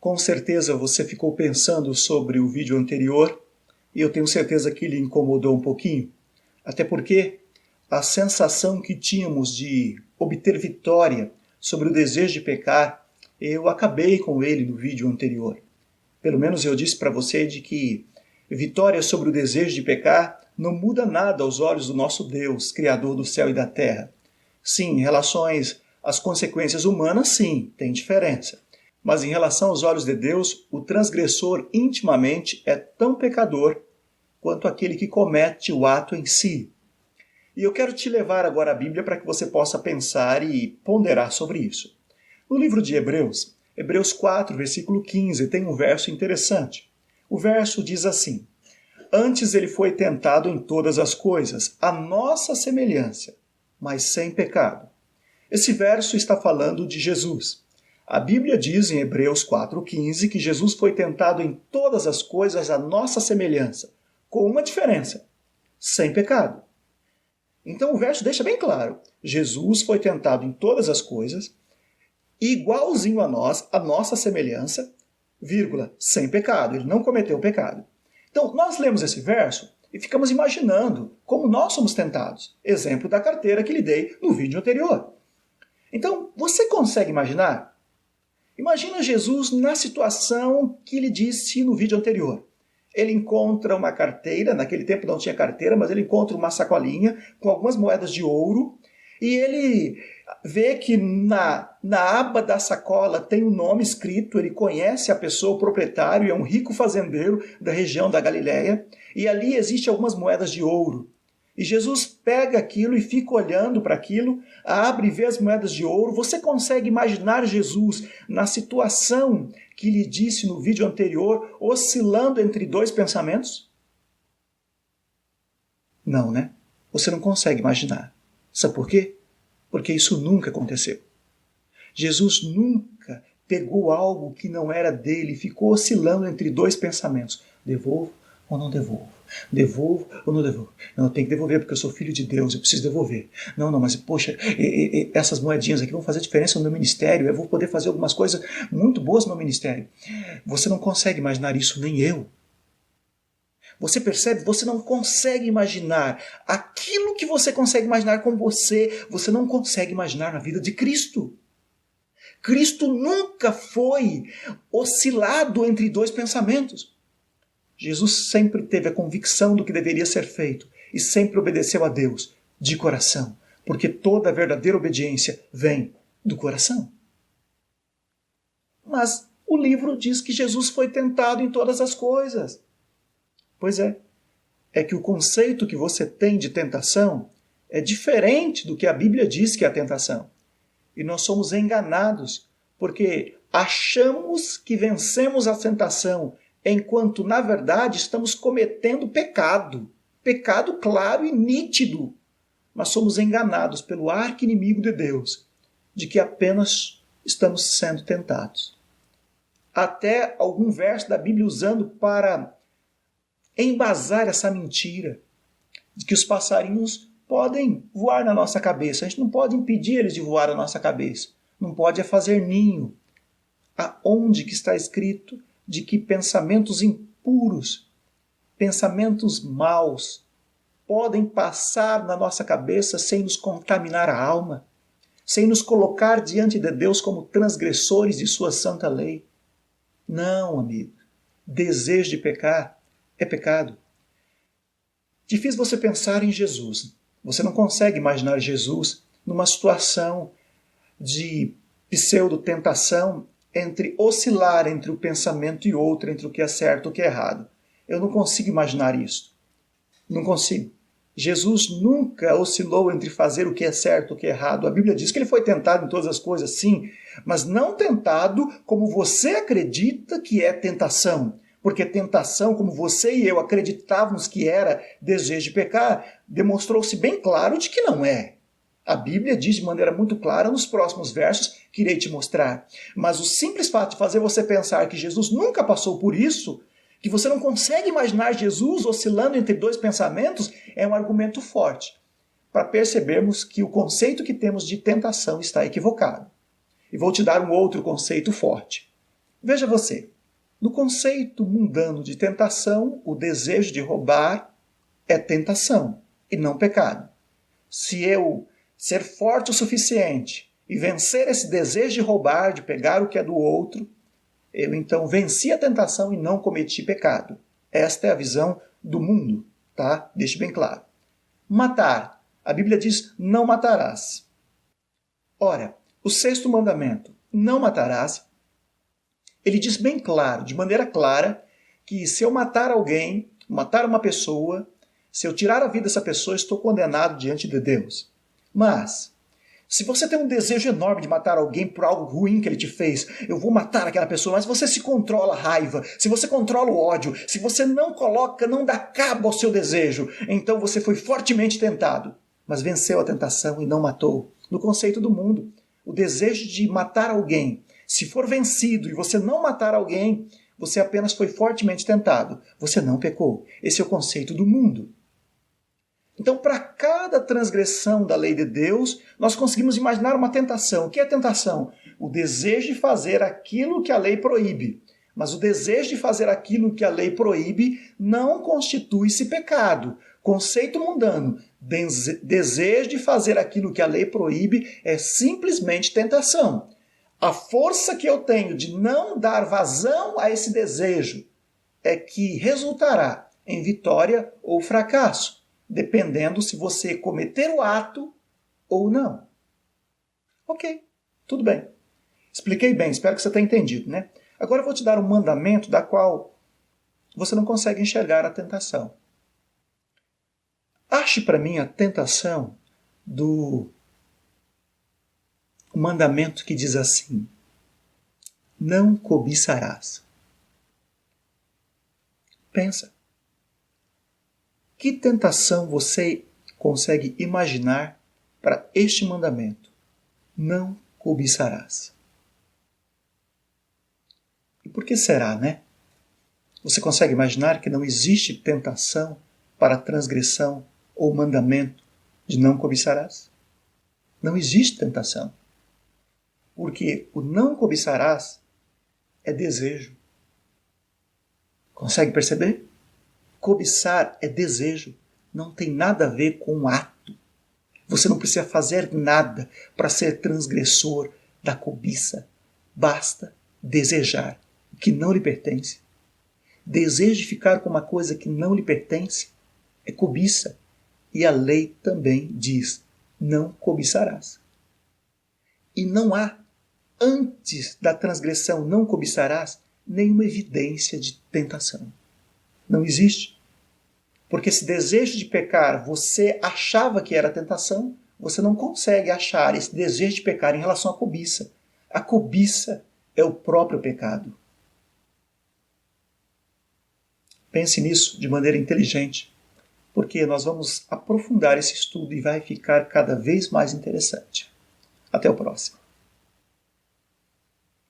Com certeza você ficou pensando sobre o vídeo anterior e eu tenho certeza que lhe incomodou um pouquinho. Até porque a sensação que tínhamos de obter vitória sobre o desejo de pecar, eu acabei com ele no vídeo anterior. Pelo menos eu disse para você de que vitória sobre o desejo de pecar não muda nada aos olhos do nosso Deus, Criador do céu e da terra. Sim, em relação às consequências humanas, sim, tem diferença. Mas em relação aos olhos de Deus, o transgressor intimamente é tão pecador quanto aquele que comete o ato em si. E eu quero te levar agora à Bíblia para que você possa pensar e ponderar sobre isso. No livro de Hebreus, Hebreus 4, versículo 15, tem um verso interessante. O verso diz assim: Antes ele foi tentado em todas as coisas, à nossa semelhança, mas sem pecado. Esse verso está falando de Jesus. A Bíblia diz em Hebreus 4,15 que Jesus foi tentado em todas as coisas à nossa semelhança, com uma diferença: sem pecado. Então o verso deixa bem claro: Jesus foi tentado em todas as coisas, igualzinho a nós, a nossa semelhança, vírgula, sem pecado. Ele não cometeu pecado. Então nós lemos esse verso e ficamos imaginando como nós somos tentados. Exemplo da carteira que lhe dei no vídeo anterior. Então, você consegue imaginar? Imagina Jesus na situação que lhe disse no vídeo anterior. Ele encontra uma carteira, naquele tempo não tinha carteira, mas ele encontra uma sacolinha com algumas moedas de ouro e ele vê que na aba da sacola tem um nome escrito, ele conhece a pessoa, o proprietário, é um rico fazendeiro da região da Galileia, e ali existem algumas moedas de ouro. E Jesus pega aquilo e fica olhando para aquilo, abre e vê as moedas de ouro. Você consegue imaginar Jesus na situação que lhe disse no vídeo anterior, oscilando entre dois pensamentos? Não, né? Você não consegue imaginar. Sabe por quê? Porque isso nunca aconteceu. Jesus nunca pegou algo que não era dele e ficou oscilando entre dois pensamentos. Devolvo ou não devolvo? Devolvo ou não devolvo? Eu não tenho que devolver porque eu sou filho de Deus, eu preciso devolver. Não, mas poxa, essas moedinhas aqui vão fazer diferença no meu ministério, eu vou poder fazer algumas coisas muito boas no meu ministério. Você não consegue imaginar isso, nem eu. Você percebe? Você não consegue imaginar aquilo que você consegue imaginar com você não consegue imaginar na vida de Cristo. Cristo nunca foi oscilado entre dois pensamentos. Jesus sempre teve a convicção do que deveria ser feito e sempre obedeceu a Deus de coração, porque toda verdadeira obediência vem do coração. Mas o livro diz que Jesus foi tentado em todas as coisas. Pois é que o conceito que você tem de tentação é diferente do que a Bíblia diz que é a tentação. E nós somos enganados porque achamos que vencemos a tentação, enquanto, na verdade, estamos cometendo pecado. Pecado claro e nítido. Mas somos enganados pelo arqui-inimigo de Deus, de que apenas estamos sendo tentados. Até algum verso da Bíblia usando para embasar essa mentira, de que os passarinhos podem voar na nossa cabeça. A gente não pode impedir eles de voar na nossa cabeça. Não pode fazer ninho. Aonde que está escrito de que pensamentos impuros, pensamentos maus, podem passar na nossa cabeça sem nos contaminar a alma, sem nos colocar diante de Deus como transgressores de sua santa lei? Não, amigo. Desejo de pecar é pecado. Difícil você pensar em Jesus. Você não consegue imaginar Jesus numa situação de pseudo-tentação entre oscilar entre o pensamento e outro, entre o que é certo e o que é errado. Eu não consigo imaginar isso. Não consigo. Jesus nunca oscilou entre fazer o que é certo e o que é errado. A Bíblia diz que ele foi tentado em todas as coisas, sim, mas não tentado como você acredita que é tentação. Porque tentação, como você e eu acreditávamos que era desejo de pecar, demonstrou-se bem claro de que não é. A Bíblia diz de maneira muito clara nos próximos versos que irei te mostrar. Mas o simples fato de fazer você pensar que Jesus nunca passou por isso, que você não consegue imaginar Jesus oscilando entre dois pensamentos, é um argumento forte para percebermos que o conceito que temos de tentação está equivocado. E vou te dar um outro conceito forte. Veja você, no conceito mundano de tentação, o desejo de roubar é tentação e não pecado. Se eu ser forte o suficiente e vencer esse desejo de roubar, de pegar o que é do outro, eu então venci a tentação e não cometi pecado. Esta é a visão do mundo, tá? Deixe bem claro. Matar. A Bíblia diz, não matarás. Ora, o sexto mandamento, não matarás, ele diz bem claro, de maneira clara, que se eu matar alguém, matar uma pessoa, se eu tirar a vida dessa pessoa, estou condenado diante de Deus. Mas, se você tem um desejo enorme de matar alguém por algo ruim que ele te fez, eu vou matar aquela pessoa, mas você se controla a raiva, se você controla o ódio, se você não dá cabo ao seu desejo, então você foi fortemente tentado, mas venceu a tentação e não matou. No conceito do mundo, o desejo de matar alguém, se for vencido e você não matar alguém, você apenas foi fortemente tentado, você não pecou. Esse é o conceito do mundo. Então, para cada transgressão da lei de Deus, nós conseguimos imaginar uma tentação. O que é tentação? O desejo de fazer aquilo que a lei proíbe. Mas o desejo de fazer aquilo que a lei proíbe não constitui-se pecado. Conceito mundano. Desejo de fazer aquilo que a lei proíbe é simplesmente tentação. A força que eu tenho de não dar vazão a esse desejo é que resultará em vitória ou fracasso, dependendo se você cometer o ato ou não. Ok, tudo bem. Expliquei bem, espero que você tenha entendido, né? Agora eu vou te dar um mandamento da qual você não consegue enxergar a tentação. Ache para mim a tentação do mandamento que diz assim: não cobiçarás. Pensa. Que tentação você consegue imaginar para este mandamento? Não cobiçarás. E por que será, né? Você consegue imaginar que não existe tentação para transgressão ou mandamento de não cobiçarás? Não existe tentação. Porque o não cobiçarás é desejo. Consegue perceber? Cobiçar é desejo, não tem nada a ver com o ato. Você não precisa fazer nada para ser transgressor da cobiça. Basta desejar o que não lhe pertence. Desejo de ficar com uma coisa que não lhe pertence é cobiça. E a lei também diz, não cobiçarás. E não há, antes da transgressão não cobiçarás, nenhuma evidência de tentação. Não existe. Porque esse desejo de pecar, você achava que era tentação, você não consegue achar esse desejo de pecar em relação à cobiça. A cobiça é o próprio pecado. Pense nisso de maneira inteligente, porque nós vamos aprofundar esse estudo e vai ficar cada vez mais interessante. Até o próximo.